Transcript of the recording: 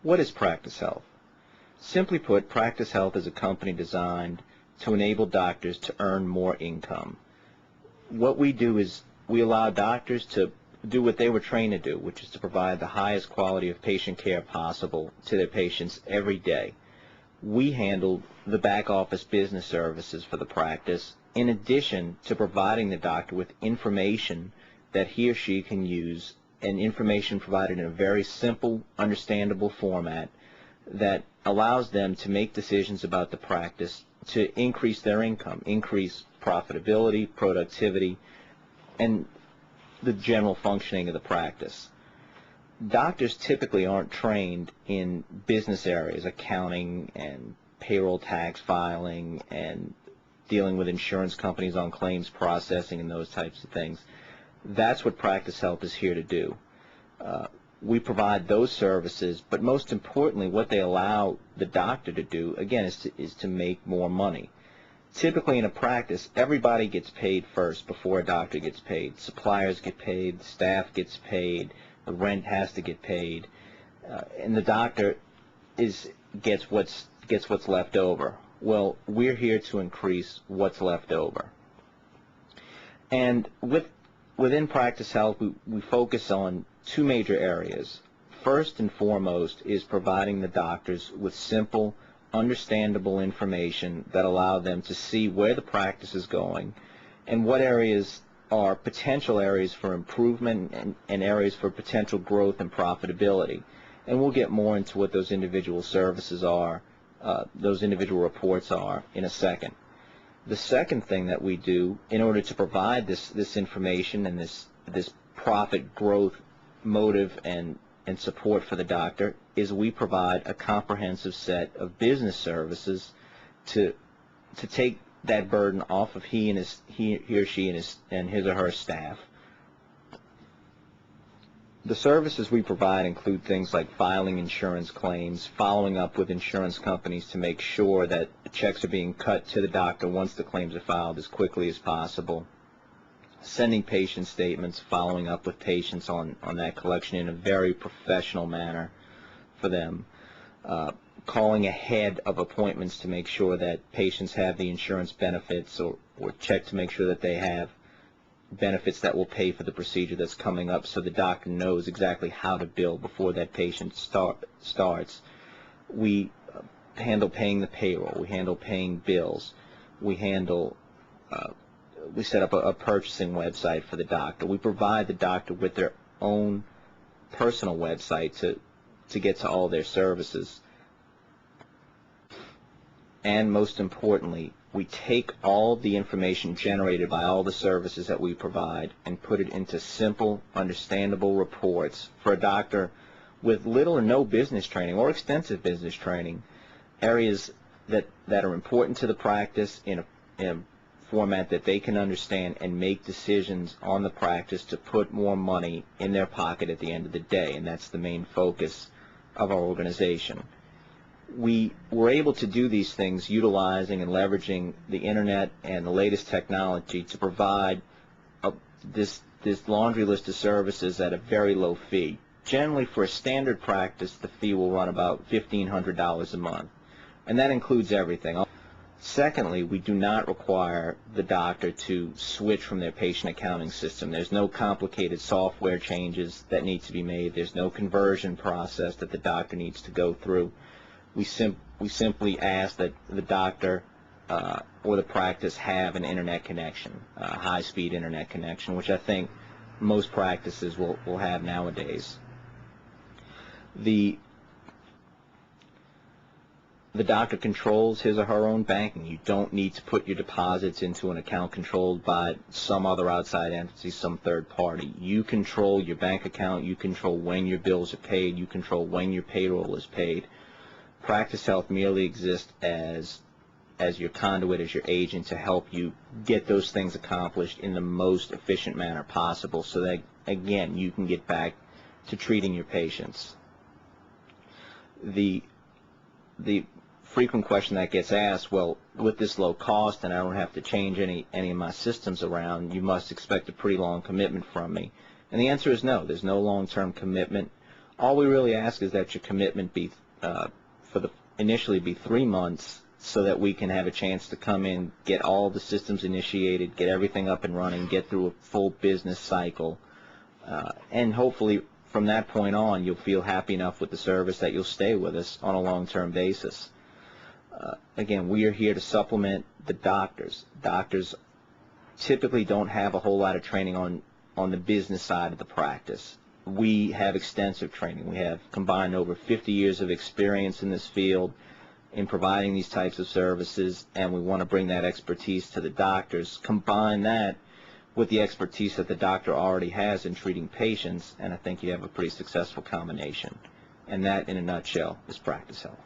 What is Practice Health? Simply put, Practice Health is a company designed to enable doctors to earn more income. What we do is we allow doctors to do what they were trained to do, which is to provide the highest quality of patient care possible to their patients every day. We handle the back office business services for the practice, in addition to providing the doctor with information that he or she can use, and information provided in a very simple, understandable format that allows them to make decisions about the practice to increase their income, increase profitability, productivity, and the general functioning of the practice. Doctors typically aren't trained in business areas, accounting and payroll tax filing and dealing with insurance companies on claims processing and those types of things. That's what Practice Health is here to do. We provide those services, but most importantly, what they allow the doctor to do, again, is to make more money. Typically in a practice, everybody gets paid first before a doctor gets paid. Suppliers get paid, staff gets paid, the rent has to get paid, and the doctor gets what's left over. Well, we're here to increase what's left over. And within Practice Health, we focus on two major areas. First and foremost is providing the doctors with simple, understandable information that allow them to see where the practice is going and what areas are potential areas for improvement and areas for potential growth and profitability. And we'll get more into what those individual services are, those individual reports are, in a second. The second thing that we do in order to provide this information and this profit growth motive and support for the doctor is we provide a comprehensive set of business services to take that burden off of he or she and his or her staff. The services we provide include things like filing insurance claims, following up with insurance companies to make sure that checks are being cut to the doctor once the claims are filed as quickly as possible, sending patient statements, following up with patients on that collection in a very professional manner for them, calling ahead of appointments to make sure that patients have the insurance benefits or check to make sure that they have benefits that will pay for the procedure that's coming up so the doctor knows exactly how to bill before that patient starts. We handle paying the payroll. We handle paying bills. We set up a purchasing website for the doctor. We provide the doctor with their own personal website to get to all their services. And most importantly, we take all the information generated by all the services that we provide and put it into simple, understandable reports for a doctor with little or no business training or extensive business training, areas that are important to the practice in a format that they can understand and make decisions on the practice to put more money in their pocket at the end of the day, and that's the main focus of our organization. We were able to do these things utilizing and leveraging the internet and the latest technology to provide this laundry list of services at a very low fee. Generally, for a standard practice, the fee will run about $1,500 a month, and that includes everything. Secondly, we do not require the doctor to switch from their patient accounting system. There's no complicated software changes that need to be made. There's no conversion process that the doctor needs to go through. We simply ask that the doctor or the practice have an internet connection, a high-speed internet connection, which I think most practices will have nowadays. The doctor controls his or her own banking. You don't need to put your deposits into an account controlled by some other outside entity, some third party. You control your bank account. You control when your bills are paid. You control when your payroll is paid. Practice Health merely exists as your conduit, as your agent to help you get those things accomplished in the most efficient manner possible so that, again, you can get back to treating your patients. The frequent question that gets asked, well, with this low cost and I don't have to change any of my systems around, you must expect a pretty long commitment from me. And the answer is no. There's no long-term commitment. All we really ask is that your commitment be initially be 3 months, so that we can have a chance to come in, get all the systems initiated, get everything up and running, get through a full business cycle, and hopefully from that point on you'll feel happy enough with the service that you'll stay with us on a long-term basis. Again, we are here to supplement the doctors. Doctors typically don't have a whole lot of training on the business side of the practice. We have extensive training. We have combined over 50 years of experience in this field in providing these types of services, and we want to bring that expertise to the doctors, combine that with the expertise that the doctor already has in treating patients, and I think you have a pretty successful combination. And that, in a nutshell, is Practice Health.